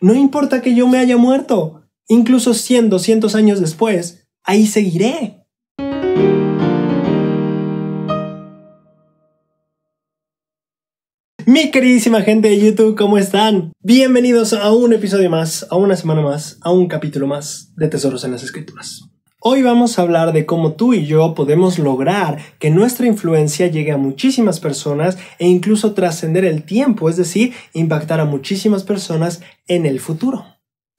No importa que yo me haya muerto, incluso 100, 200 años después, ahí seguiré. Mi queridísima gente de YouTube, ¿cómo están? Bienvenidos a un episodio más, a una semana más, a un capítulo más de Tesoros en las Escrituras. Hoy vamos a hablar de cómo tú y yo podemos lograr que nuestra influencia llegue a muchísimas personas e incluso trascender el tiempo, es decir, impactar a muchísimas personas en el futuro.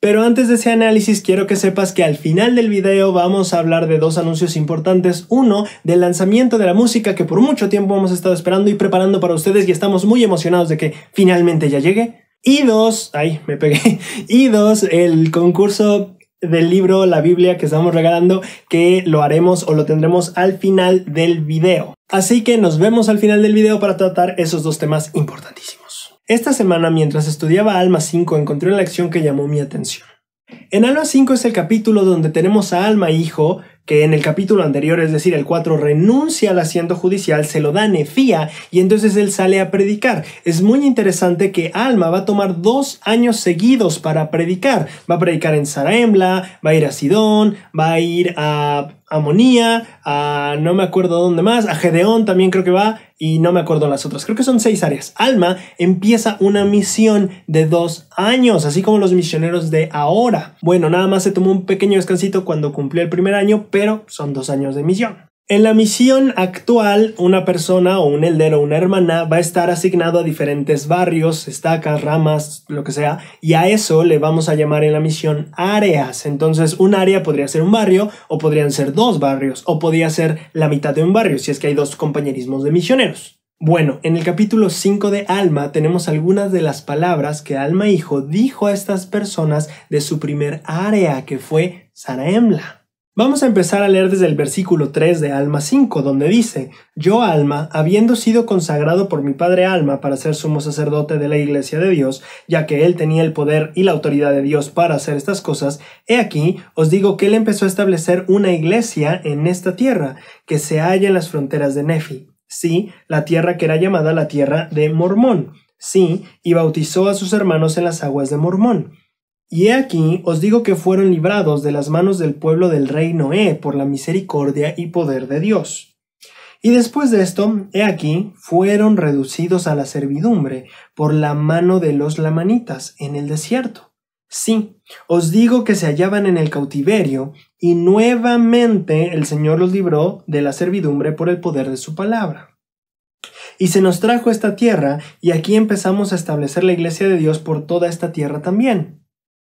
Pero antes de ese análisis quiero que sepas que al final del video vamos a hablar de dos anuncios importantes. Uno, del lanzamiento de la música que por mucho tiempo hemos estado esperando y preparando para ustedes y estamos muy emocionados de que finalmente ya llegue. Y dos, el concurso del libro La Biblia que estamos regalando, que lo haremos o lo tendremos al final del video. Así que nos vemos al final del video para tratar esos dos temas importantísimos. Esta semana, mientras estudiaba Alma 5, encontré una lección que llamó mi atención. En Alma 5 es el capítulo donde tenemos a Alma hijo, que en el capítulo anterior, es decir, el 4, renuncia al asiento judicial, se lo da a Nefía y entonces él sale a predicar. Es muy interesante que Alma va a tomar 2 años seguidos para predicar. Va a predicar en Zarahemla, va a ir a Sidón, va a ir a Amonía, a no me acuerdo dónde más, a Gedeón también creo que va, y no me acuerdo las otras. Creo que son 6 áreas. Alma empieza una misión de 2 años, así como los misioneros de ahora. Bueno, nada más se tomó un pequeño descansito cuando cumplió el primer año, pero son 2 años de misión. En la misión actual, una persona o un heldero o una hermana va a estar asignado a diferentes barrios, estacas, ramas, lo que sea, y a eso le vamos a llamar en la misión áreas. Entonces, un área podría ser un barrio, o podrían ser 2 barrios, o podría ser la mitad de un barrio, si es que hay 2 compañerismos de misioneros. Bueno, en el capítulo 5 de Alma tenemos algunas de las palabras que Alma hijo dijo a estas personas de su primer área, que fue Zarahemla. Vamos a empezar a leer desde el versículo 3 de Alma 5, donde dice: Yo, Alma, habiendo sido consagrado por mi padre Alma para ser sumo sacerdote de la iglesia de Dios, ya que él tenía el poder y la autoridad de Dios para hacer estas cosas, he aquí, os digo que él empezó a establecer una iglesia en esta tierra, que se halla en las fronteras de Nefi. Sí, la tierra que era llamada la tierra de Mormón. Sí, y bautizó a sus hermanos en las aguas de Mormón. Y he aquí, os digo que fueron librados de las manos del pueblo del rey Noé por la misericordia y poder de Dios. Y después de esto, he aquí, fueron reducidos a la servidumbre por la mano de los lamanitas en el desierto. Sí, os digo que se hallaban en el cautiverio, y nuevamente el Señor los libró de la servidumbre por el poder de su palabra. Y se nos trajo esta tierra, y aquí empezamos a establecer la iglesia de Dios por toda esta tierra también.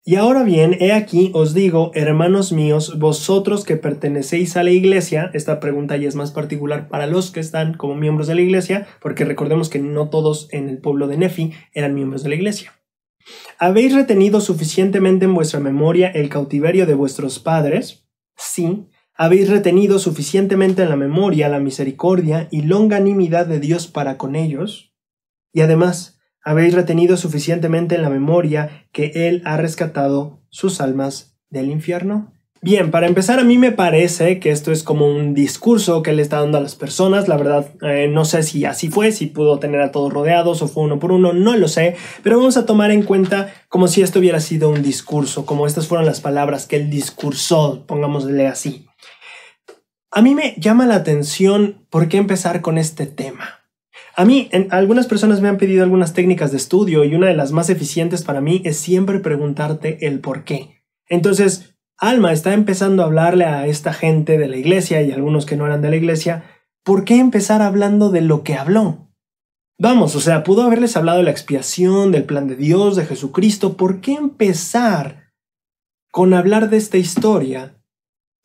Y ahora bien, he aquí os digo, hermanos míos, vosotros que pertenecéis a la iglesia, esta pregunta ya es más particular para los que están como miembros de la iglesia, porque recordemos que no todos en el pueblo de Nefi eran miembros de la iglesia. ¿Habéis retenido suficientemente en vuestra memoria el cautiverio de vuestros padres? Sí. ¿Habéis retenido suficientemente en la memoria la misericordia y longanimidad de Dios para con ellos? Y además, ¿habéis retenido suficientemente en la memoria que Él ha rescatado sus almas del infierno? Bien, para empezar, a mí me parece que esto es como un discurso que Él está dando a las personas. La verdad, no sé si así fue, si pudo tener a todos rodeados o fue uno por uno, no lo sé. Pero vamos a tomar en cuenta como si esto hubiera sido un discurso, como estas fueron las palabras que Él discursó, pongámosle así. A mí me llama la atención por qué empezar con este tema. A mí, algunas personas me han pedido algunas técnicas de estudio y una de las más eficientes para mí es siempre preguntarte el por qué. Entonces, Alma está empezando a hablarle a esta gente de la iglesia y a algunos que no eran de la iglesia, ¿por qué empezar hablando de lo que habló? Vamos, o sea, pudo haberles hablado de la expiación, del plan de Dios, de Jesucristo. ¿Por qué empezar con hablar de esta historia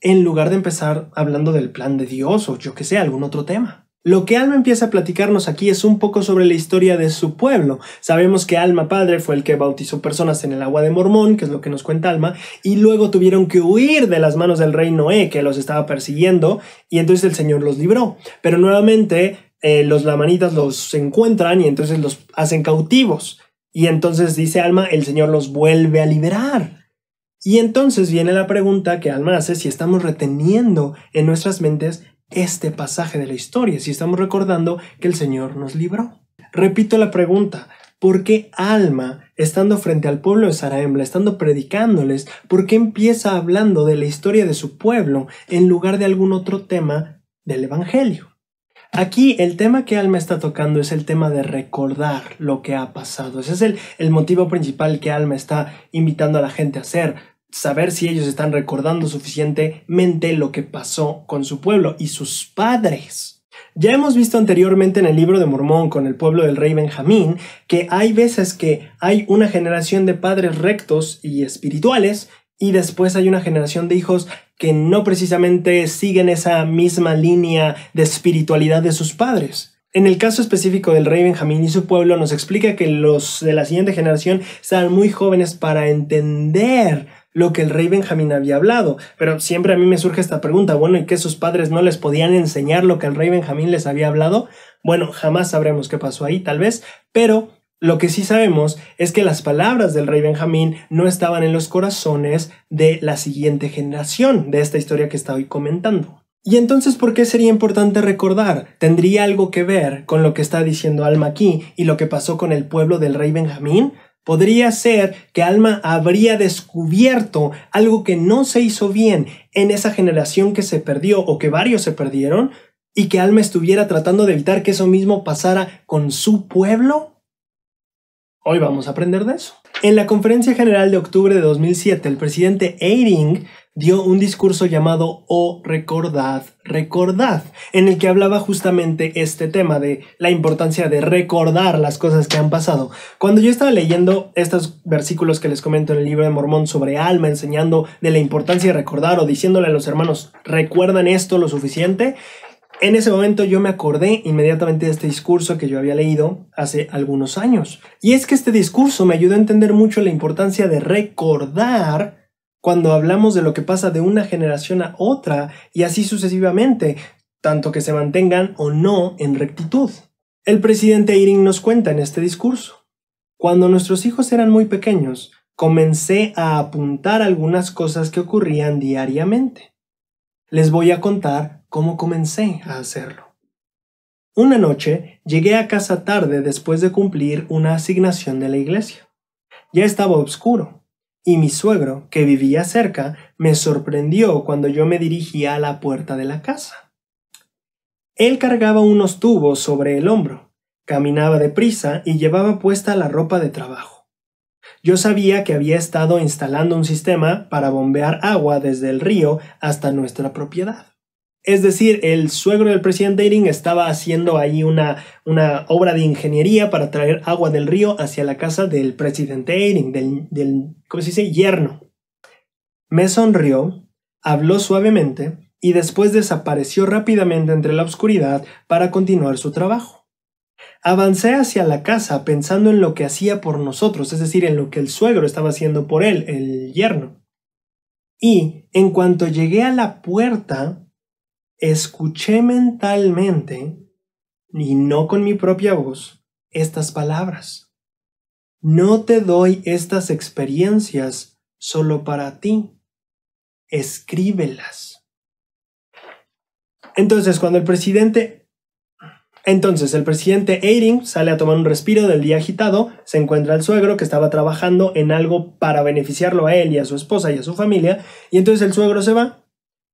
en lugar de empezar hablando del plan de Dios o yo que sé, algún otro tema? Lo que Alma empieza a platicarnos aquí es un poco sobre la historia de su pueblo. Sabemos que Alma padre fue el que bautizó personas en el agua de Mormón, que es lo que nos cuenta Alma, y luego tuvieron que huir de las manos del rey Noé, que los estaba persiguiendo, y entonces el Señor los libró. Pero nuevamente los lamanitas los encuentran y entonces los hacen cautivos. Y entonces dice Alma, el Señor los vuelve a liberar. Y entonces viene la pregunta que Alma hace, si estamos reteniendo en nuestras mentes este pasaje de la historia, si estamos recordando que el Señor nos libró. Repito la pregunta, ¿Por qué Alma, estando frente al pueblo de Zarahemla, estando predicándoles, por qué empieza hablando de la historia de su pueblo en lugar de algún otro tema del Evangelio? Aquí el tema que Alma está tocando es el tema de recordar lo que ha pasado. Ese es el motivo principal que Alma está invitando a la gente a hacer. Saber si ellos están recordando suficientemente lo que pasó con su pueblo y sus padres. Ya hemos visto anteriormente en el libro de Mormón con el pueblo del rey Benjamín que hay veces que hay una generación de padres rectos y espirituales y después hay una generación de hijos que no precisamente siguen esa misma línea de espiritualidad de sus padres. En el caso específico del rey Benjamín y su pueblo nos explica que los de la siguiente generación estaban muy jóvenes para entender lo que el rey Benjamín había hablado. Pero siempre a mí me surge esta pregunta, bueno, ¿y que sus padres no les podían enseñar lo que el rey Benjamín les había hablado? Bueno, jamás sabremos qué pasó ahí, tal vez, pero lo que sí sabemos es que las palabras del rey Benjamín no estaban en los corazones de la siguiente generación de esta historia que estoy comentando. Y entonces, ¿por qué sería importante recordar? ¿Tendría algo que ver con lo que está diciendo Alma aquí y lo que pasó con el pueblo del rey Benjamín? Podría ser que Alma habría descubierto algo que no se hizo bien en esa generación que se perdió o que varios se perdieron y que Alma estuviera tratando de evitar que eso mismo pasara con su pueblo. Hoy vamos a aprender de eso. En la Conferencia General de octubre de 2007, el presidente Eyring dio un discurso llamado Oh, recordad, recordad, en el que hablaba justamente este tema de la importancia de recordar las cosas que han pasado. Cuando yo estaba leyendo estos versículos que les comento en el libro de Mormón sobre Alma, enseñando de la importancia de recordar o diciéndole a los hermanos, ¿recuerdan esto lo suficiente? En ese momento yo me acordé inmediatamente de este discurso que yo había leído hace algunos años. Y es que este discurso me ayudó a entender mucho la importancia de recordar cuando hablamos de lo que pasa de una generación a otra y así sucesivamente, tanto que se mantengan o no en rectitud. El presidente Eyring nos cuenta en este discurso: cuando nuestros hijos eran muy pequeños, comencé a apuntar algunas cosas que ocurrían diariamente. Les voy a contar cómo comencé a hacerlo. Una noche llegué a casa tarde después de cumplir una asignación de la iglesia. Ya estaba oscuro, y mi suegro, que vivía cerca, me sorprendió cuando yo me dirigía a la puerta de la casa. Él cargaba unos tubos sobre el hombro, caminaba deprisa y llevaba puesta la ropa de trabajo. Yo sabía que había estado instalando un sistema para bombear agua desde el río hasta nuestra propiedad. Es decir, el suegro del presidente Eyring estaba haciendo ahí una obra de ingeniería para traer agua del río hacia la casa del presidente Eyring, del ¿cómo se dice? Yerno. Me sonrió, habló suavemente y después desapareció rápidamente entre la oscuridad para continuar su trabajo. Avancé hacia la casa pensando en lo que hacía por nosotros, es decir, en lo que el suegro estaba haciendo por él, el yerno. Y en cuanto llegué a la puerta, escuché mentalmente, y no con mi propia voz, estas palabras: no te doy estas experiencias solo para ti, escríbelas. Entonces el presidente Eyring sale a tomar un respiro del día agitado, se encuentra el suegro que estaba trabajando en algo para beneficiarlo a él y a su esposa y a su familia, y entonces el suegro se va.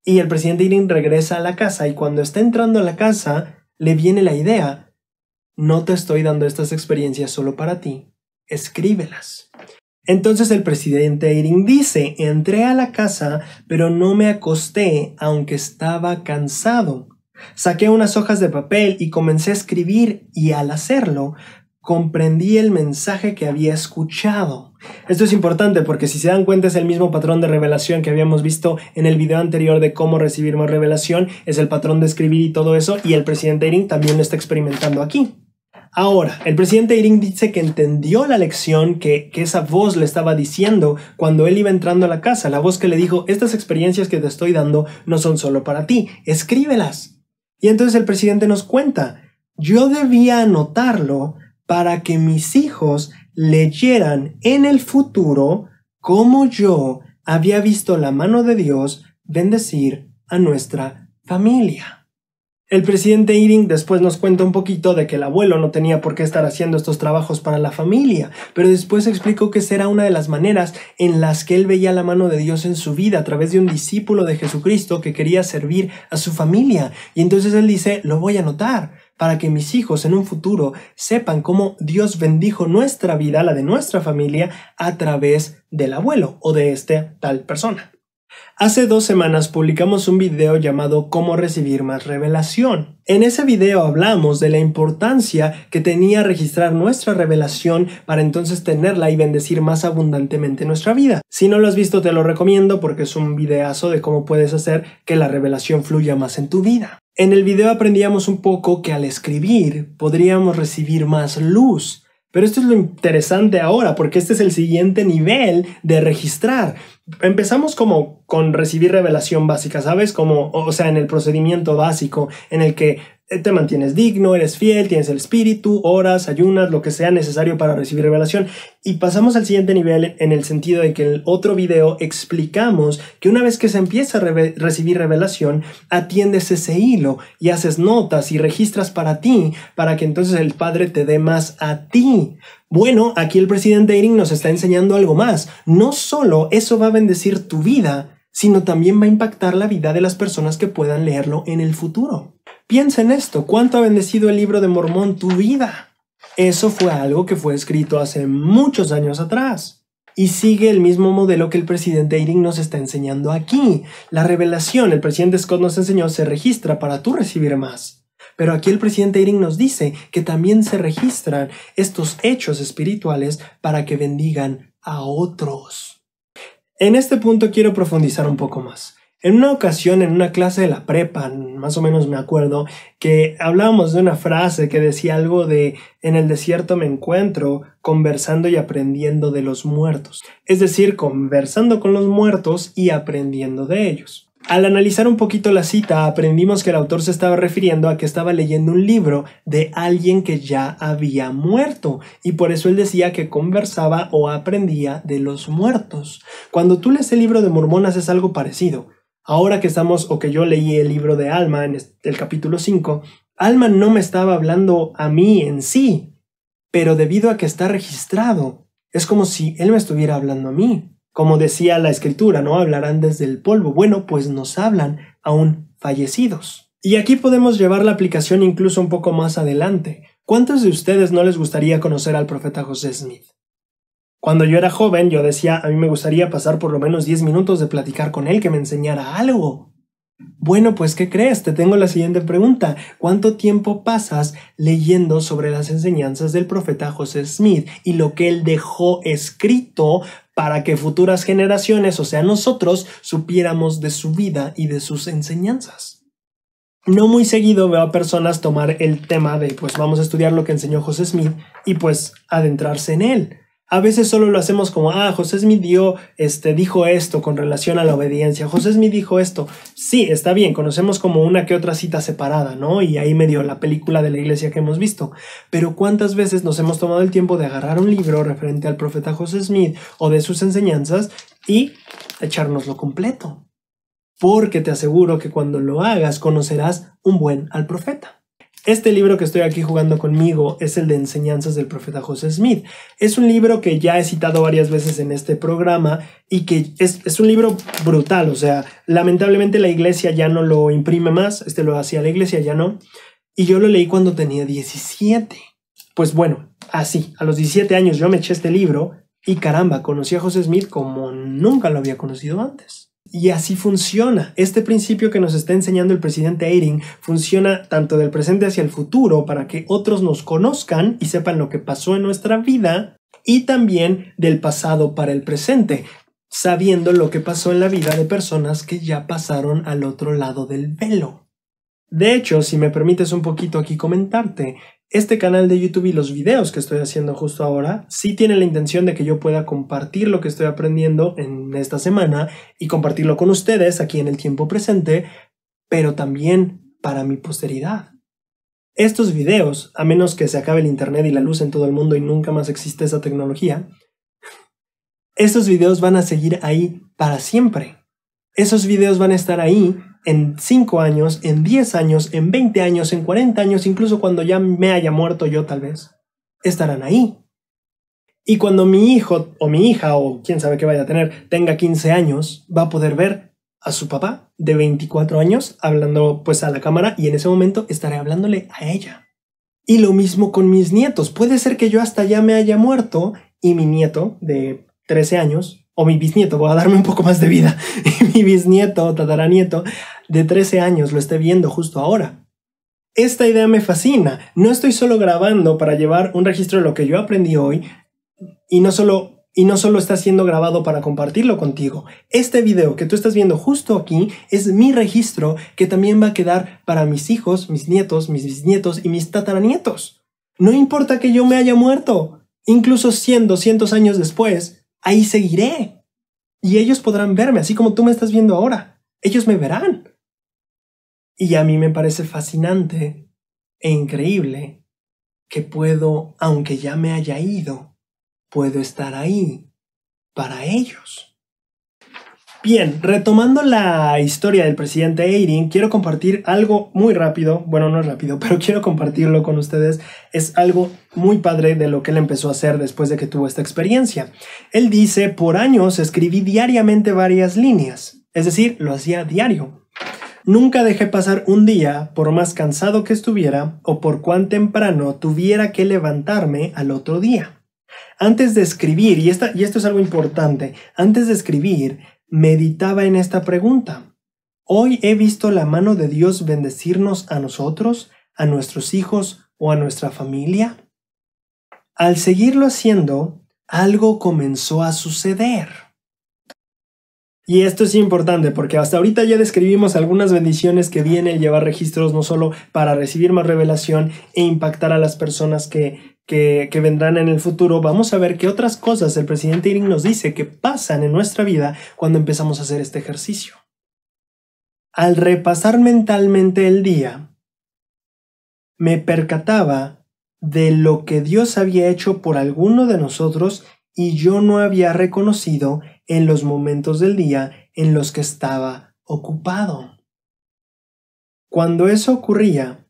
Y el presidente Eyring regresa a la casa y cuando está entrando a la casa le viene la idea: no te estoy dando estas experiencias solo para ti, escríbelas. Entonces el presidente Eyring dice: entré a la casa pero no me acosté aunque estaba cansado. Saqué unas hojas de papel y comencé a escribir y al hacerlo comprendí el mensaje que había escuchado. Esto es importante porque si se dan cuenta es el mismo patrón de revelación que habíamos visto en el video anterior de cómo recibir más revelación, es el patrón de escribir y todo eso, y el presidente Eyring también lo está experimentando aquí. Ahora, el presidente Eyring dice que entendió la lección que esa voz le estaba diciendo cuando él iba entrando a la casa, la voz que le dijo: estas experiencias que te estoy dando no son solo para ti, escríbelas. Y entonces el presidente nos cuenta: yo debía anotarlo para que mis hijos leyeran en el futuro cómo yo había visto la mano de Dios bendecir a nuestra familia. El presidente Eyring después nos cuenta un poquito de que el abuelo no tenía por qué estar haciendo estos trabajos para la familia, pero después explicó que esa era una de las maneras en las que él veía la mano de Dios en su vida a través de un discípulo de Jesucristo que quería servir a su familia. Y entonces él dice, lo voy a anotar para que mis hijos en un futuro sepan cómo Dios bendijo nuestra vida, la de nuestra familia, a través del abuelo o de esta tal persona. Hace 2 semanas publicamos un video llamado Cómo recibir más revelación. En ese video hablamos de la importancia que tenía registrar nuestra revelación para entonces tenerla y bendecir más abundantemente nuestra vida. Si no lo has visto te lo recomiendo porque es un videazo de cómo puedes hacer que la revelación fluya más en tu vida. En el video aprendíamos un poco que al escribir podríamos recibir más luz. Pero esto es lo interesante ahora, porque este es el siguiente nivel de registrar. Empezamos como con recibir revelación básica, ¿sabes? O sea, en el procedimiento básico en el que te mantienes digno, eres fiel, tienes el espíritu, oras, ayunas, lo que sea necesario para recibir revelación. Y pasamos al siguiente nivel en el sentido de que en el otro video explicamos que una vez que se empieza a recibir revelación, atiendes ese hilo y haces notas y registras para ti, para que entonces el Padre te dé más a ti. Bueno, aquí el presidente Eyring nos está enseñando algo más. No solo eso va a bendecir tu vida, sino también va a impactar la vida de las personas que puedan leerlo en el futuro. Piensa en esto, ¿cuánto ha bendecido el libro de Mormón tu vida? Eso fue algo que fue escrito hace muchos años atrás. Y sigue el mismo modelo que el presidente Eyring nos está enseñando aquí. La revelación, el presidente Scott nos enseñó, se registra para tú recibir más. Pero aquí el presidente Eyring nos dice que también se registran estos hechos espirituales para que bendigan a otros. En este punto quiero profundizar un poco más. En una ocasión, en una clase de la prepa, más o menos me acuerdo, que hablábamos de una frase que decía algo de en el desierto me encuentro conversando y aprendiendo de los muertos. Es decir, conversando con los muertos y aprendiendo de ellos. Al analizar un poquito la cita, aprendimos que el autor se estaba refiriendo a que estaba leyendo un libro de alguien que ya había muerto, y por eso él decía que conversaba o aprendía de los muertos. Cuando tú lees el libro de Mormón haces algo parecido. Ahora que que yo leí el libro de Alma en el capítulo 5, Alma no me estaba hablando a mí en sí, pero debido a que está registrado, es como si él me estuviera hablando a mí. Como decía la escritura, ¿no? Hablarán desde el polvo. Bueno, pues nos hablan aún fallecidos. Y aquí podemos llevar la aplicación incluso un poco más adelante. ¿Cuántos de ustedes no les gustaría conocer al profeta José Smith? Cuando yo era joven, yo decía, a mí me gustaría pasar por lo menos 10 minutos de platicar con él, que me enseñara algo. Bueno, pues, ¿qué crees? Te tengo la siguiente pregunta. ¿Cuánto tiempo pasas leyendo sobre las enseñanzas del profeta José Smith y lo que él dejó escrito para que futuras generaciones, o sea, nosotros, supiéramos de su vida y de sus enseñanzas? No muy seguido veo a personas tomar el tema de, pues, vamos a estudiar lo que enseñó José Smith y, pues, adentrarse en él. A veces solo lo hacemos como, José Smith dijo esto con relación a la obediencia. José Smith dijo esto. Sí, está bien, conocemos como una que otra cita separada, ¿no? Y ahí medio la película de la iglesia que hemos visto. Pero ¿cuántas veces nos hemos tomado el tiempo de agarrar un libro referente al profeta José Smith o de sus enseñanzas y echárnoslo completo? Porque te aseguro que cuando lo hagas conocerás un buen al profeta. Este libro que estoy aquí jugando conmigo es el de Enseñanzas del profeta José Smith. Es un libro que ya he citado varias veces en este programa y que es un libro brutal. O sea, lamentablemente la iglesia ya no lo imprime más. Lo hacía la iglesia, ya no. Y yo lo leí cuando tenía 17. Pues bueno, así, a los 17 años yo me eché este libro y caramba, conocí a José Smith como nunca lo había conocido antes. Y así funciona. Este principio que nos está enseñando el presidente Eyring funciona tanto del presente hacia el futuro para que otros nos conozcan y sepan lo que pasó en nuestra vida, y también del pasado para el presente, sabiendo lo que pasó en la vida de personas que ya pasaron al otro lado del velo. De hecho, si me permites un poquito aquí comentarte, este canal de YouTube y los videos que estoy haciendo justo ahora sí tienen la intención de que yo pueda compartir lo que estoy aprendiendo en esta semana y compartirlo con ustedes aquí en el tiempo presente, pero también para mi posteridad. Estos videos, a menos que se acabe el internet y la luz en todo el mundo y nunca más existe esa tecnología, estos videos van a seguir ahí para siempre. Esos videos van a estar ahí en 5 años, en 10 años, en 20 años, en 40 años, incluso cuando ya me haya muerto yo tal vez, estarán ahí. Y cuando mi hijo o mi hija o quién sabe qué vaya a tener tenga 15 años, va a poder ver a su papá de 24 años hablando pues a la cámara y en ese momento estaré hablándole a ella. Y lo mismo con mis nietos. Puede ser que yo hasta ya me haya muerto y mi nieto de 13 años, o mi bisnieto, voy a darme un poco más de vida, y mi bisnieto o tataranieto de 13 años lo esté viendo justo ahora. Esta idea me fascina. No estoy solo grabando para llevar un registro de lo que yo aprendí hoy y no solo está siendo grabado para compartirlo contigo. Este video que tú estás viendo justo aquí es mi registro que también va a quedar para mis hijos, mis nietos, mis bisnietos y mis tataranietos. No importa que yo me haya muerto, incluso 100, 200 años después, ahí seguiré. Y ellos podrán verme, así como tú me estás viendo ahora. Ellos me verán. Y a mí me parece fascinante e increíble que puedo, aunque ya me haya ido, puedo estar ahí para ellos. Bien, retomando la historia del presidente Eyring, quiero compartir algo muy rápido. Bueno, no es rápido, pero quiero compartirlo con ustedes. Es algo muy padre de lo que él empezó a hacer después de que tuvo esta experiencia. Él dice, por años escribí diariamente varias líneas. Es decir, lo hacía diario. Nunca dejé pasar un día, por más cansado que estuviera, o por cuán temprano tuviera que levantarme al otro día. Antes de escribir, y esto es algo importante, antes de escribir, meditaba en esta pregunta. ¿Hoy he visto la mano de Dios bendecirnos a nosotros, a nuestros hijos o a nuestra familia? Al seguirlo haciendo, algo comenzó a suceder. Y esto es importante porque hasta ahorita ya describimos algunas bendiciones que viene el llevar registros no solo para recibir más revelación e impactar a las personas que vendrán en el futuro. Vamos a ver qué otras cosas el presidente Eyring nos dice que pasan en nuestra vida cuando empezamos a hacer este ejercicio. Al repasar mentalmente el día, me percataba de lo que Dios había hecho por alguno de nosotros y yo no había reconocido en los momentos del día en los que estaba ocupado. Cuando eso ocurría,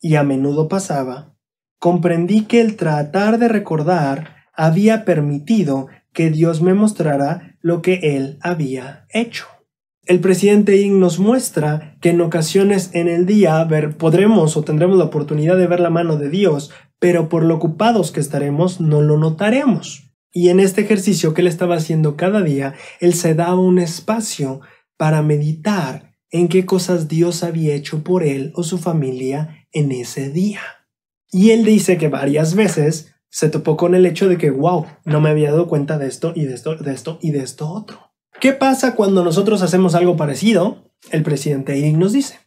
y a menudo pasaba, comprendí que el tratar de recordar había permitido que Dios me mostrara lo que Él había hecho. El presidente Eyring nos muestra que en ocasiones en el día podremos o tendremos la oportunidad de ver la mano de Dios, pero por lo ocupados que estaremos no lo notaremos. Y en este ejercicio que él estaba haciendo cada día, él se daba un espacio para meditar en qué cosas Dios había hecho por él o su familia en ese día. Y él dice que varias veces se topó con el hecho de que, wow, no me había dado cuenta de esto y de esto, de esto y de esto otro. ¿Qué pasa cuando nosotros hacemos algo parecido? El presidente Eyring nos dice.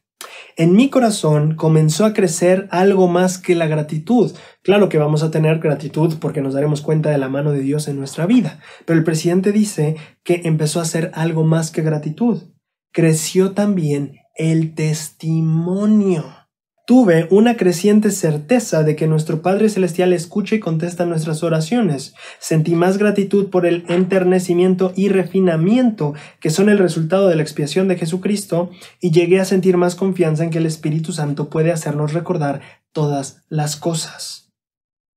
En mi corazón comenzó a crecer algo más que la gratitud. Claro que vamos a tener gratitud porque nos daremos cuenta de la mano de Dios en nuestra vida, pero el presidente dice que empezó a hacer algo más que gratitud. Creció también el testimonio. Tuve una creciente certeza de que nuestro Padre Celestial escucha y contesta nuestras oraciones. Sentí más gratitud por el enternecimiento y refinamiento que son el resultado de la expiación de Jesucristo y llegué a sentir más confianza en que el Espíritu Santo puede hacernos recordar todas las cosas,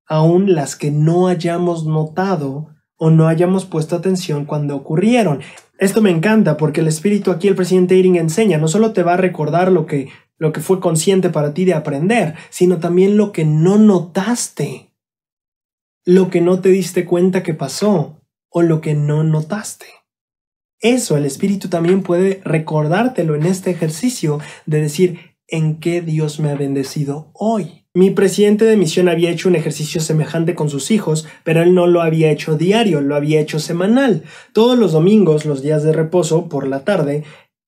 aun las que no hayamos notado o no hayamos puesto atención cuando ocurrieron. Esto me encanta porque el Espíritu aquí, el presidente Eyring enseña, no solo te va a recordar lo que fue consciente para ti de aprender, sino también lo que no notaste, lo que no te diste cuenta que pasó o lo que no notaste. Eso el Espíritu también puede recordártelo en este ejercicio de decir en qué Dios me ha bendecido hoy. Mi presidente de misión había hecho un ejercicio semejante con sus hijos, pero él no lo había hecho diario, lo había hecho semanal. Todos los domingos, los días de reposo, por la tarde,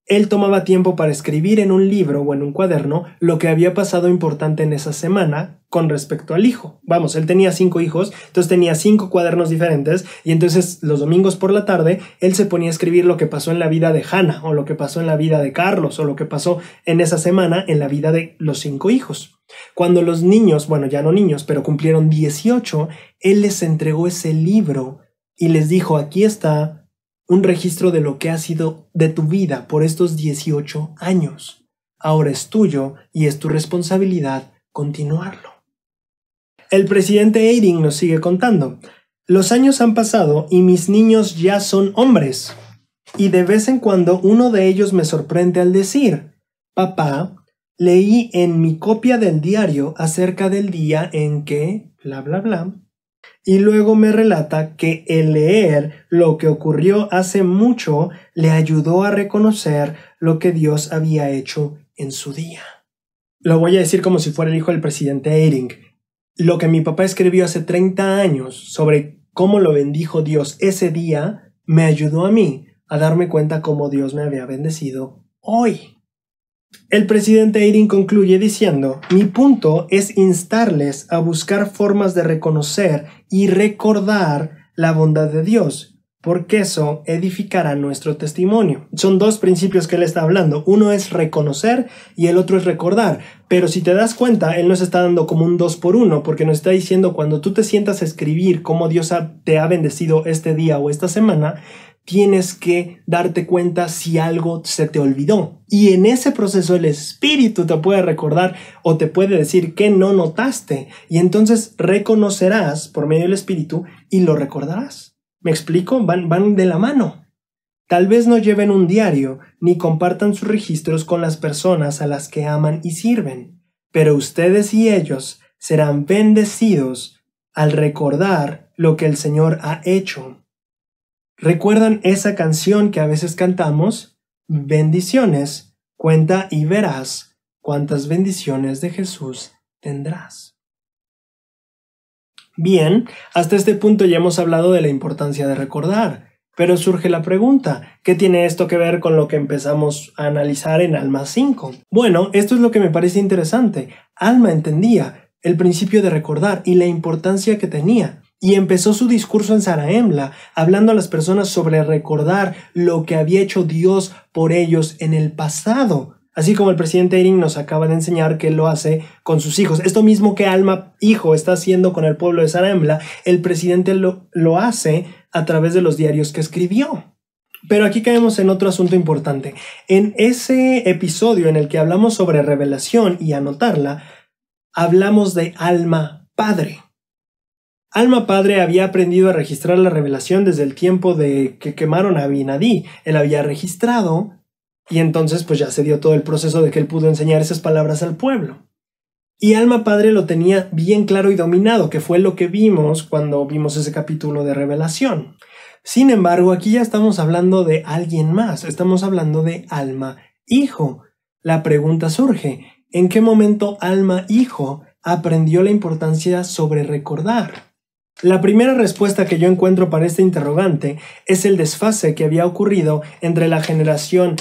él tomaba tiempo para escribir en un libro o en un cuaderno lo que había pasado importante en esa semana con respecto al hijo. Vamos, él tenía 5 hijos, entonces tenía 5 cuadernos diferentes y entonces los domingos por la tarde él se ponía a escribir lo que pasó en la vida de Hannah o lo que pasó en la vida de Carlos o lo que pasó en esa semana en la vida de los 5 hijos. Cuando los niños, bueno, ya no niños, pero cumplieron 18, él les entregó ese libro y les dijo, aquí está un registro de lo que ha sido de tu vida por estos 18 años. Ahora es tuyo y es tu responsabilidad continuarlo. El presidente Eyring nos sigue contando: los años han pasado y mis niños ya son hombres. Y de vez en cuando uno de ellos me sorprende al decir: papá, leí en mi copia del diario acerca del día en que bla bla bla. Y luego me relata que el leer lo que ocurrió hace mucho le ayudó a reconocer lo que Dios había hecho en su día. Lo voy a decir como si fuera el hijo del presidente Eyring. Lo que mi papá escribió hace 30 años sobre cómo lo bendijo Dios ese día me ayudó a mí a darme cuenta cómo Dios me había bendecido hoy. El presidente Eyring concluye diciendo: mi punto es instarles a buscar formas de reconocer y recordar la bondad de Dios, porque eso edificará nuestro testimonio. Son dos principios que él está hablando. Uno es reconocer y el otro es recordar. Pero si te das cuenta, él nos está dando como un 2 por 1, porque nos está diciendo: cuando tú te sientas a escribir cómo Dios te ha bendecido este día o esta semana, tienes que darte cuenta si algo se te olvidó. Y en ese proceso el Espíritu te puede recordar o te puede decir que no notaste. Y entonces reconocerás por medio del Espíritu y lo recordarás. ¿Me explico? Van de la mano. Tal vez no lleven un diario ni compartan sus registros con las personas a las que aman y sirven, pero ustedes y ellos serán bendecidos al recordar lo que el Señor ha hecho. ¿Recuerdan esa canción que a veces cantamos? Bendiciones, cuenta y verás cuántas bendiciones de Jesús tendrás. Bien, hasta este punto ya hemos hablado de la importancia de recordar, pero surge la pregunta: ¿qué tiene esto que ver con lo que empezamos a analizar en Alma 5? Bueno, esto es lo que me parece interesante. Alma entendía el principio de recordar y la importancia que tenía. Y empezó su discurso en Zarahemla, hablando a las personas sobre recordar lo que había hecho Dios por ellos en el pasado. Así como el presidente Eyring nos acaba de enseñar que él lo hace con sus hijos. Esto mismo que Alma Hijo está haciendo con el pueblo de Zarahemla, el presidente lo hace a través de los diarios que escribió. Pero aquí caemos en otro asunto importante. En ese episodio en el que hablamos sobre revelación y anotarla, hablamos de Alma Padre. Alma Padre había aprendido a registrar la revelación desde el tiempo de que quemaron a Abinadí. Él había registrado y entonces pues ya se dio todo el proceso de que él pudo enseñar esas palabras al pueblo. Y Alma Padre lo tenía bien claro y dominado, que fue lo que vimos cuando vimos ese capítulo de revelación. Sin embargo, aquí ya estamos hablando de alguien más, estamos hablando de Alma Hijo. La pregunta surge: ¿en qué momento Alma Hijo aprendió la importancia sobre recordar? La primera respuesta que yo encuentro para este interrogante es el desfase que había ocurrido entre la generación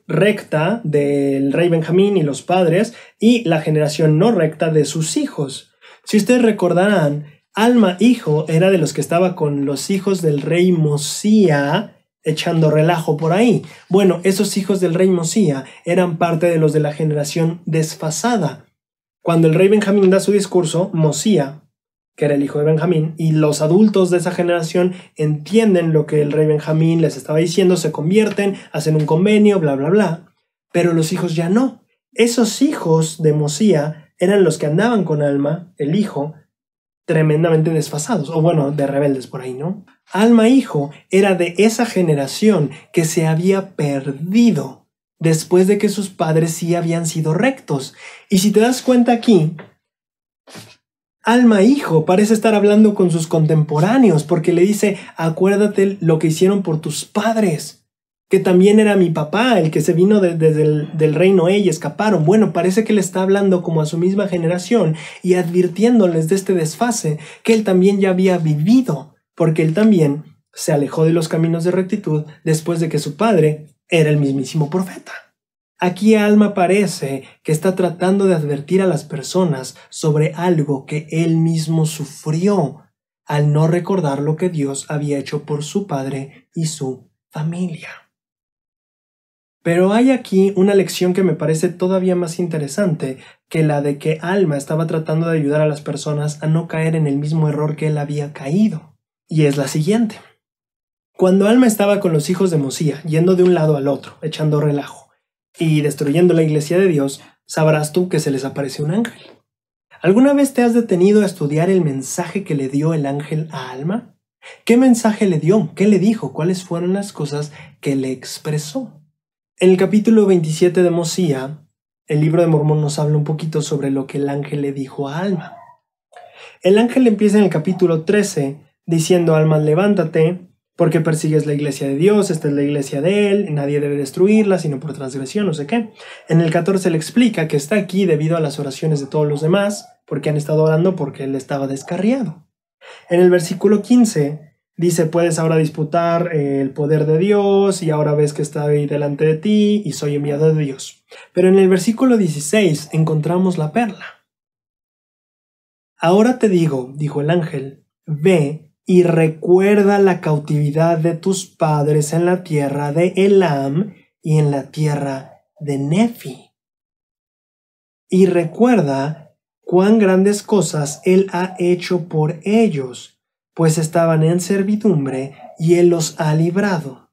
recta del rey Benjamín y los padres y la generación no recta de sus hijos. Si ustedes recordarán, Alma Hijo era de los que estaba con los hijos del rey Mosía echando relajo por ahí. Bueno, esos hijos del rey Mosía eran parte de los de la generación desfasada. Cuando el rey Benjamín da su discurso, Mosía, que era el hijo de Benjamín, y los adultos de esa generación entienden lo que el rey Benjamín les estaba diciendo, se convierten, hacen un convenio, bla, bla, bla, pero los hijos ya no. Esos hijos de Mosía eran los que andaban con Alma, el hijo, tremendamente desfasados, o bueno, de rebeldes por ahí, ¿no? Alma Hijo era de esa generación que se había perdido después de que sus padres sí habían sido rectos. Y si te das cuenta aquí, Alma Hijo parece estar hablando con sus contemporáneos porque le dice: acuérdate lo que hicieron por tus padres, que también era mi papá, el que se vino del rey Noé y escaparon. Bueno, parece que le está hablando como a su misma generación y advirtiéndoles de este desfase que él también ya había vivido, porque él también se alejó de los caminos de rectitud después de que su padre era el mismísimo profeta. Aquí Alma parece que está tratando de advertir a las personas sobre algo que él mismo sufrió al no recordar lo que Dios había hecho por su padre y su familia. Pero hay aquí una lección que me parece todavía más interesante que la de que Alma estaba tratando de ayudar a las personas a no caer en el mismo error que él había caído. Y es la siguiente. Cuando Alma estaba con los hijos de Mosía, yendo de un lado al otro, echando relajo, y destruyendo la iglesia de Dios, sabrás tú que se les apareció un ángel. ¿Alguna vez te has detenido a estudiar el mensaje que le dio el ángel a Alma? ¿Qué mensaje le dio? ¿Qué le dijo? ¿Cuáles fueron las cosas que le expresó? En el capítulo 27 de Mosía, el libro de Mormón nos habla un poquito sobre lo que el ángel le dijo a Alma. El ángel empieza en el capítulo 13 diciendo: Alma, levántate, porque persigues la iglesia de Dios, esta es la iglesia de Él, nadie debe destruirla, sino por transgresión, no sé qué. En el 14 le explica que está aquí debido a las oraciones de todos los demás, porque han estado orando porque Él estaba descarriado. En el versículo 15 dice: puedes ahora disputar el poder de Dios, y ahora ves que estoy delante de ti, y soy enviado de Dios. Pero en el versículo 16 encontramos la perla. Ahora te digo, dijo el ángel, ve y recuerda la cautividad de tus padres en la tierra de Elam y en la tierra de Nefi. Y recuerda cuán grandes cosas Él ha hecho por ellos, pues estaban en servidumbre y Él los ha librado.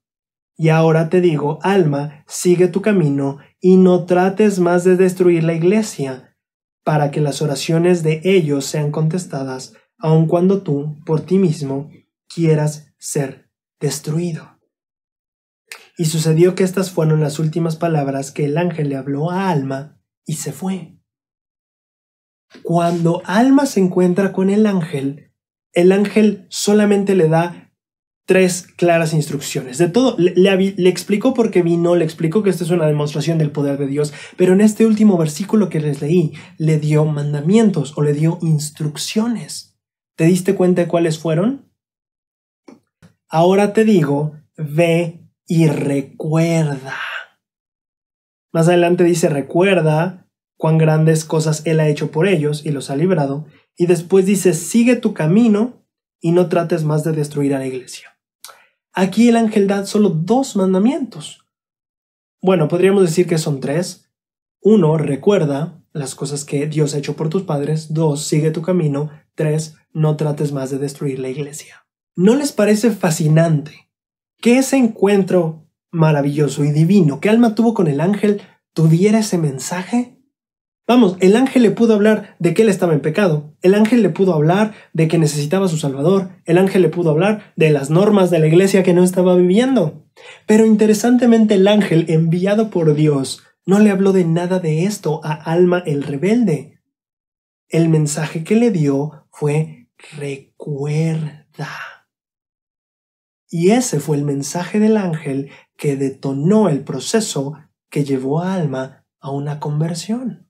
Y ahora te digo, Alma, sigue tu camino y no trates más de destruir la iglesia, para que las oraciones de ellos sean contestadas, aun cuando tú, por ti mismo, quieras ser destruido. Y sucedió que estas fueron las últimas palabras que el ángel le habló a Alma, y se fue. Cuando Alma se encuentra con el ángel solamente le da 3 claras instrucciones. De todo, le explicó por qué vino, le explicó que esta es una demostración del poder de Dios, pero en este último versículo que les leí, le dio mandamientos o le dio instrucciones. ¿Te diste cuenta de cuáles fueron? Ahora te digo, ve y recuerda. Más adelante dice: recuerda cuán grandes cosas Él ha hecho por ellos y los ha librado. Y después dice: sigue tu camino y no trates más de destruir a la iglesia. Aquí el ángel da solo 2 mandamientos. Bueno, podríamos decir que son 3. 1, recuerda las cosas que Dios ha hecho por tus padres. 2, sigue tu camino. 3, no trates más de destruir la iglesia. ¿No les parece fascinante que ese encuentro maravilloso y divino que Alma tuvo con el ángel tuviera ese mensaje? Vamos, el ángel le pudo hablar de que él estaba en pecado, el ángel le pudo hablar de que necesitaba a su Salvador, el ángel le pudo hablar de las normas de la iglesia que no estaba viviendo. Pero interesantemente el ángel enviado por Dios no le habló de nada de esto a Alma el rebelde. El mensaje que le dio fue: recuerda. Y ese fue el mensaje del ángel que detonó el proceso que llevó a Alma a una conversión.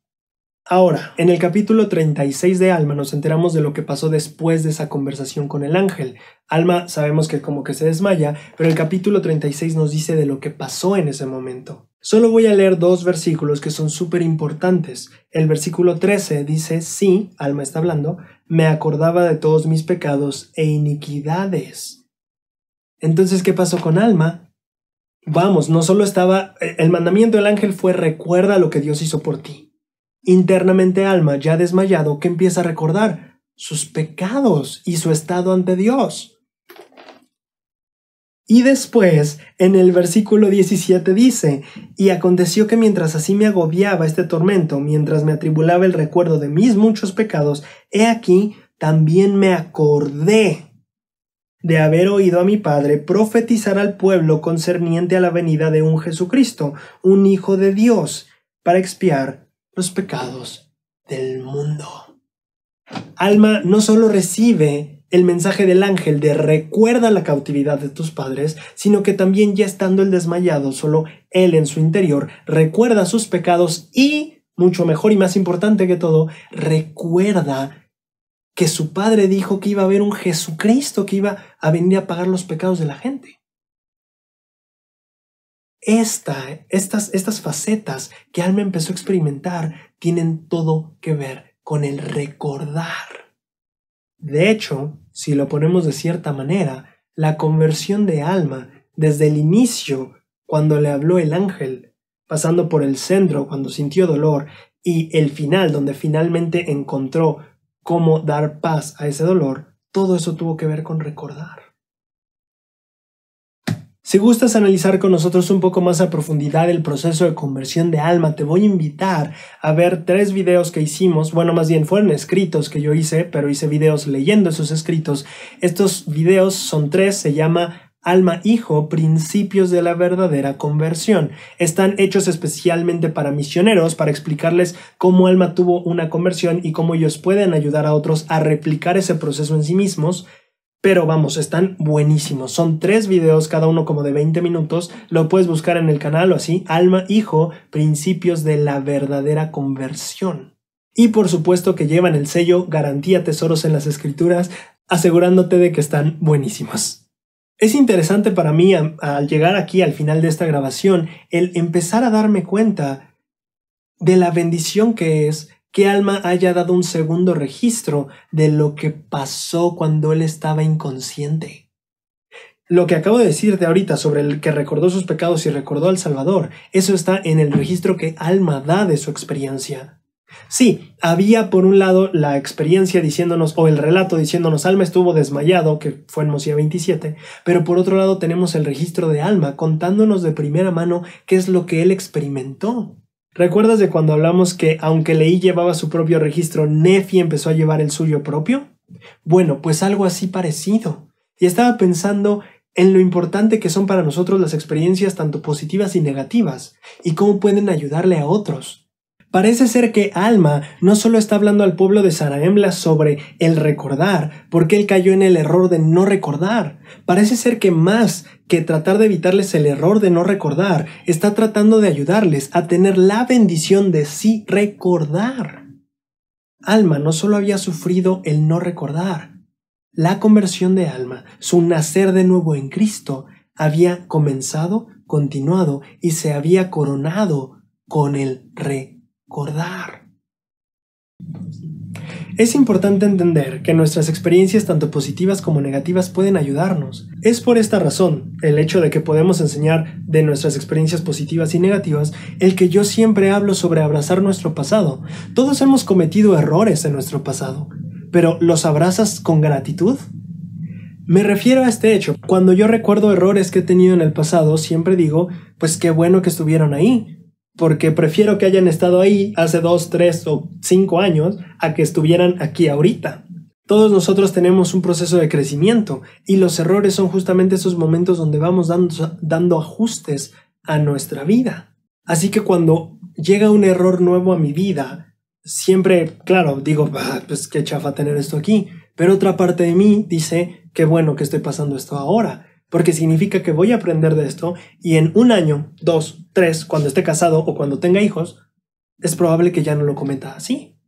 Ahora, en el capítulo 36 de Alma nos enteramos de lo que pasó después de esa conversación con el ángel. Alma sabemos que como que se desmaya, pero el capítulo 36 nos dice de lo que pasó en ese momento. Solo voy a leer 2 versículos que son súper importantes. El versículo 13 dice: sí, Alma está hablando, me acordaba de todos mis pecados e iniquidades. Entonces, ¿qué pasó con Alma? Vamos, no solo estaba... El mandamiento del ángel fue: recuerda lo que Dios hizo por ti. Internamente Alma, ya desmayado, que empieza a recordar sus pecados y su estado ante Dios. Y después, en el versículo 17 dice: y aconteció que mientras así me agobiaba este tormento, mientras me atribulaba el recuerdo de mis muchos pecados, he aquí, también me acordé de haber oído a mi padre profetizar al pueblo concerniente a la venida de un Jesucristo, un Hijo de Dios, para expiar los pecados del mundo. Alma no solo recibe el mensaje del ángel de recuerda la cautividad de tus padres, sino que también, ya estando el desmayado, solo él en su interior recuerda sus pecados y, mucho mejor y más importante que todo, recuerda que su padre dijo que iba a haber un Jesucristo que iba a venir a pagar los pecados de la gente. Estas facetas que Alma empezó a experimentar tienen todo que ver con el recordar. De hecho, si lo ponemos de cierta manera, la conversión de Alma, desde el inicio, cuando le habló el ángel, pasando por el centro, cuando sintió dolor, y el final, donde finalmente encontró cómo dar paz a ese dolor, todo eso tuvo que ver con recordar. Si gustas analizar con nosotros un poco más a profundidad el proceso de conversión de alma, te voy a invitar a ver 3 videos que hicimos. Bueno, más bien fueron escritos que yo hice, pero hice videos leyendo esos escritos. Estos videos son 3, se llama Alma Hijo, Principios de la Verdadera Conversión. Están hechos especialmente para misioneros, para explicarles cómo Alma tuvo una conversión y cómo ellos pueden ayudar a otros a replicar ese proceso en sí mismos. Pero vamos, están buenísimos. Son 3 videos, cada uno como de 20 minutos. Lo puedes buscar en el canal o así. Alma Hijo, Principios de la Verdadera Conversión. Y por supuesto que llevan el sello Garantía Tesoros en las Escrituras, asegurándote de que están buenísimos. Es interesante para mí, al llegar aquí al final de esta grabación, el empezar a darme cuenta de la bendición que es que Alma haya dado un segundo registro de lo que pasó cuando él estaba inconsciente. Lo que acabo de decirte ahorita sobre el que recordó sus pecados y recordó al Salvador, eso está en el registro que Alma da de su experiencia. Sí, había por un lado la experiencia diciéndonos, o el relato diciéndonos, Alma estuvo desmayado, que fue en Mosía 27, pero por otro lado tenemos el registro de Alma contándonos de primera mano qué es lo que él experimentó. ¿Recuerdas de cuando hablamos que aunque Leí llevaba su propio registro, Nefi empezó a llevar el suyo propio? Bueno, pues algo así parecido. Y estaba pensando en lo importante que son para nosotros las experiencias tanto positivas y negativas, y cómo pueden ayudarle a otros. Parece ser que Alma no solo está hablando al pueblo de Zarahemla sobre el recordar, porque él cayó en el error de no recordar. Parece ser que más que tratar de evitarles el error de no recordar, está tratando de ayudarles a tener la bendición de sí recordar. Alma no solo había sufrido el no recordar. La conversión de Alma, su nacer de nuevo en Cristo, había comenzado, continuado y se había coronado con el recordar. Es importante entender que nuestras experiencias tanto positivas como negativas pueden ayudarnos. Es por esta razón, el hecho de que podemos enseñar de nuestras experiencias positivas y negativas, el que yo siempre hablo sobre abrazar nuestro pasado. Todos hemos cometido errores en nuestro pasado, pero ¿los abrazas con gratitud? Me refiero a este hecho. Cuando yo recuerdo errores que he tenido en el pasado, siempre digo, pues qué bueno que estuvieron ahí. Porque prefiero que hayan estado ahí hace 2, 3 o 5 años a que estuvieran aquí ahorita. Todos nosotros tenemos un proceso de crecimiento y los errores son justamente esos momentos donde vamos dando ajustes a nuestra vida. Así que cuando llega un error nuevo a mi vida, siempre, claro, digo, pues qué chafa tener esto aquí. Pero otra parte de mí dice, qué bueno que estoy pasando esto ahora. Porque significa que voy a aprender de esto y en 1 año, 2, 3, cuando esté casado o cuando tenga hijos, es probable que ya no lo cometa así.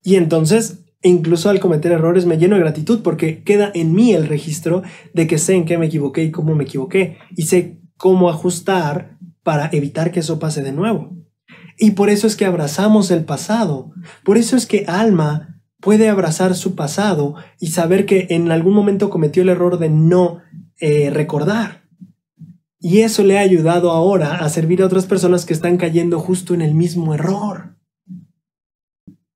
Y entonces, incluso al cometer errores me lleno de gratitud porque queda en mí el registro de que sé en qué me equivoqué y cómo me equivoqué y sé cómo ajustar para evitar que eso pase de nuevo. Y por eso es que abrazamos el pasado. Por eso es que Alma puede abrazar su pasado y saber que en algún momento cometió el error de no recordar. Y eso le ha ayudado ahora a servir a otras personas que están cayendo justo en el mismo error.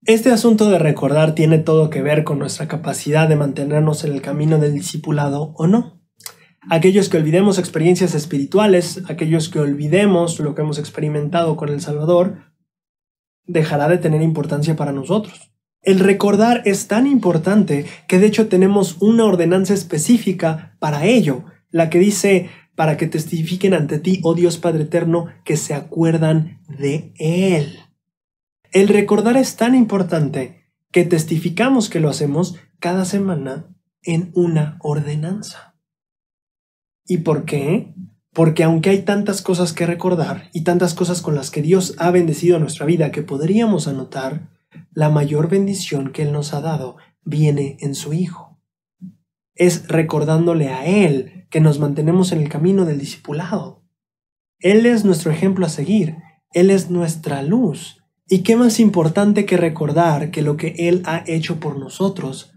Este asunto de recordar tiene todo que ver con nuestra capacidad de mantenernos en el camino del discipulado o no. Aquellos que olvidemos experiencias espirituales, aquellos que olvidemos lo que hemos experimentado con el Salvador, dejará de tener importancia para nosotros. El recordar es tan importante que de hecho tenemos una ordenanza específica para ello, la que dice, para que testifiquen ante ti, oh Dios Padre Eterno, que se acuerdan de Él. El recordar es tan importante que testificamos que lo hacemos cada semana en una ordenanza. ¿Y por qué? Porque aunque hay tantas cosas que recordar y tantas cosas con las que Dios ha bendecido nuestra vida que podríamos anotar, la mayor bendición que Él nos ha dado viene en su Hijo. Es recordándole a Él que nos mantenemos en el camino del discipulado. Él es nuestro ejemplo a seguir. Él es nuestra luz. ¿Y qué más importante que recordar que lo que Él ha hecho por nosotros?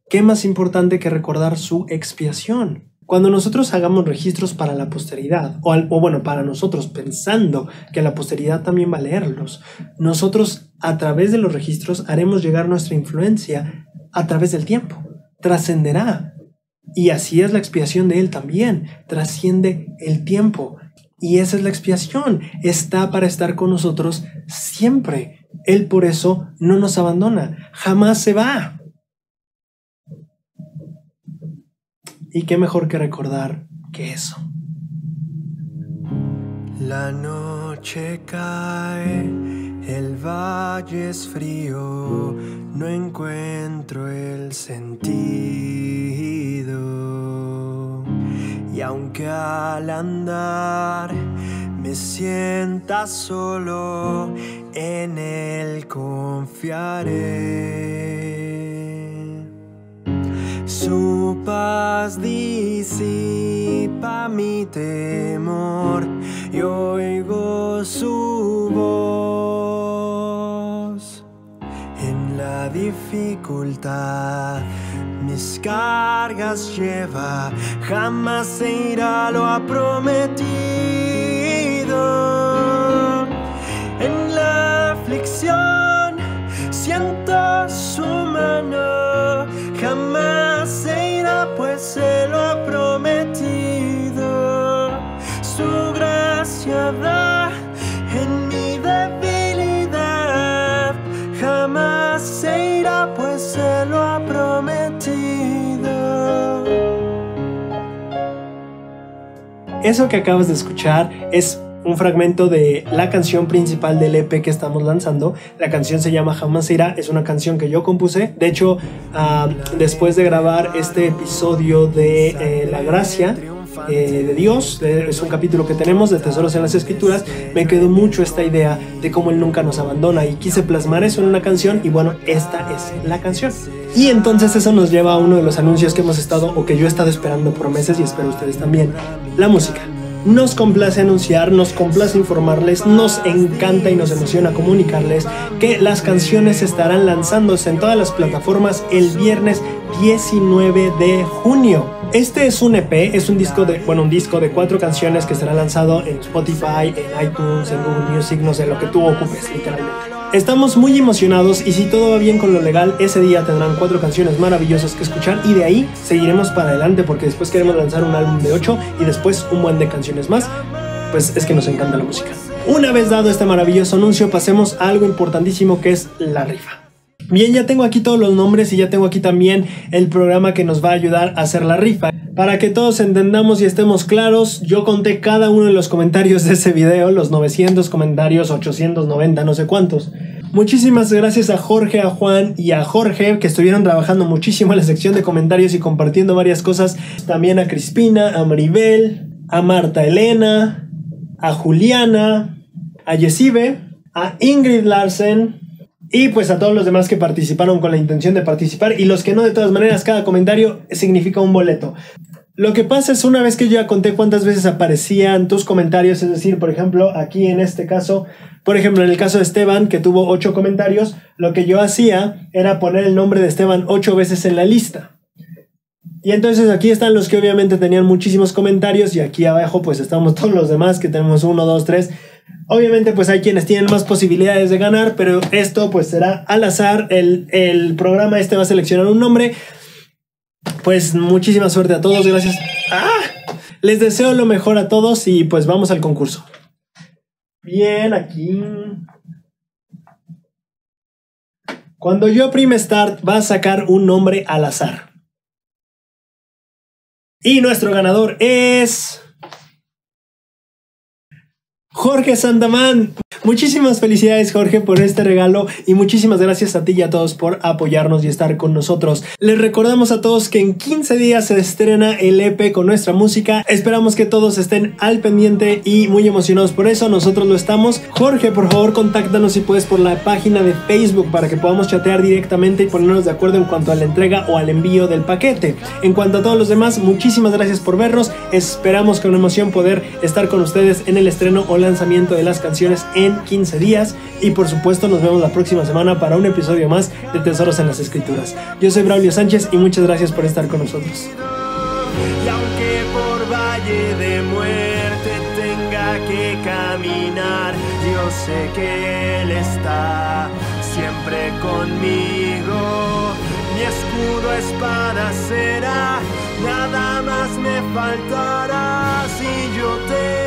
¿Qué más importante que recordar su expiación? Cuando nosotros hagamos registros para la posteridad, o bueno, para nosotros, pensando que la posteridad también va a leerlos, nosotros a través de los registros haremos llegar nuestra influencia a través del tiempo. Trascenderá. Y así es la expiación de Él también, trasciende el tiempo. Y esa es la expiación, está para estar con nosotros siempre. Él por eso no nos abandona, jamás se va. Y qué mejor que recordar que eso. La noche cae, el valle es frío, no encuentro el sentido. Y aunque al andar me sienta solo, en él confiaré. Su paz disipa mi temor y oigo su voz. En la dificultad mis cargas lleva, jamás se irá, lo ha prometido. En la aflicción siento su mano, jamás se irá, pues se lo ha prometido. Su gracia da en mi debilidad, jamás se irá, pues se lo ha prometido. Eso que acabas de escuchar es un fragmento de la canción principal del EP que estamos lanzando. La canción se llama Jamás se irá, es una canción que yo compuse. De hecho, después de grabar este episodio de La Gracia de Dios, es un capítulo que tenemos de Tesoros en las Escrituras, me quedó mucho esta idea de cómo Él nunca nos abandona y quise plasmar eso en una canción y bueno, esta es la canción. Y entonces eso nos lleva a uno de los anuncios que hemos estado o que yo he estado esperando por meses y espero ustedes también, la música. Nos complace anunciar, nos complace informarles, nos encanta y nos emociona comunicarles que las canciones estarán lanzándose en todas las plataformas el viernes 19 de junio. Este es un EP, es un disco de 4 canciones que será lanzado en Spotify, en iTunes, en Google Music, no sé, lo que tú ocupes, literalmente. Estamos muy emocionados y si todo va bien con lo legal, ese día tendrán 4 canciones maravillosas que escuchar y de ahí seguiremos para adelante porque después queremos lanzar un álbum de 8 y después un buen de canciones más, pues es que nos encanta la música. Una vez dado este maravilloso anuncio, pasemos a algo importantísimo que es la rifa. Bien, ya tengo aquí todos los nombres y ya tengo aquí también el programa que nos va a ayudar a hacer la rifa. Para que todos entendamos y estemos claros, yo conté cada uno de los comentarios de ese video, los 900 comentarios, 890, no sé cuántos. Muchísimas gracias a Jorge, a Juan y a Jorge, que estuvieron trabajando muchísimo en la sección de comentarios y compartiendo varias cosas. También a Crispina, a Maribel, a Marta Elena, a Juliana, a Yesibe, a Ingrid Larsen y pues a todos los demás que participaron con la intención de participar y los que no, de todas maneras, cada comentario significa un boleto. Lo que pasa es, una vez que yo ya conté cuántas veces aparecían tus comentarios, es decir, por ejemplo, aquí en este caso, por ejemplo, en el caso de Esteban, que tuvo 8 comentarios, lo que yo hacía era poner el nombre de Esteban 8 veces en la lista. Y entonces aquí están los que obviamente tenían muchísimos comentarios y aquí abajo pues estamos todos los demás que tenemos 1, 2, 3. Obviamente pues hay quienes tienen más posibilidades de ganar, pero esto pues será al azar. El programa va a seleccionar un nombre. Pues muchísima suerte a todos, gracias. Les deseo lo mejor a todos y pues vamos al concurso. Bien, aquí. Cuando yo prime Start va a sacar un nombre al azar. Y nuestro ganador es Jorge Santamán. Muchísimas felicidades, Jorge, por este regalo y muchísimas gracias a ti y a todos por apoyarnos y estar con nosotros. Les recordamos a todos que en 15 días se estrena el EP con nuestra música. Esperamos que todos estén al pendiente y muy emocionados por eso. Nosotros lo estamos. Jorge, por favor, contáctanos si puedes por la página de Facebook para que podamos chatear directamente y ponernos de acuerdo en cuanto a la entrega o al envío del paquete. En cuanto a todos los demás, muchísimas gracias por vernos. Esperamos con emoción poder estar con ustedes en el estreno o lanzamiento de las canciones en 15 días y por supuesto nos vemos la próxima semana para un episodio más de Tesoros en las Escrituras. Yo soy Braulio Sánchez y muchas gracias por estar con nosotros. Y aunque por valle de muerte tenga que caminar, yo sé que Él está siempre conmigo. Mi escudo, espada será nada más me faltará si yo te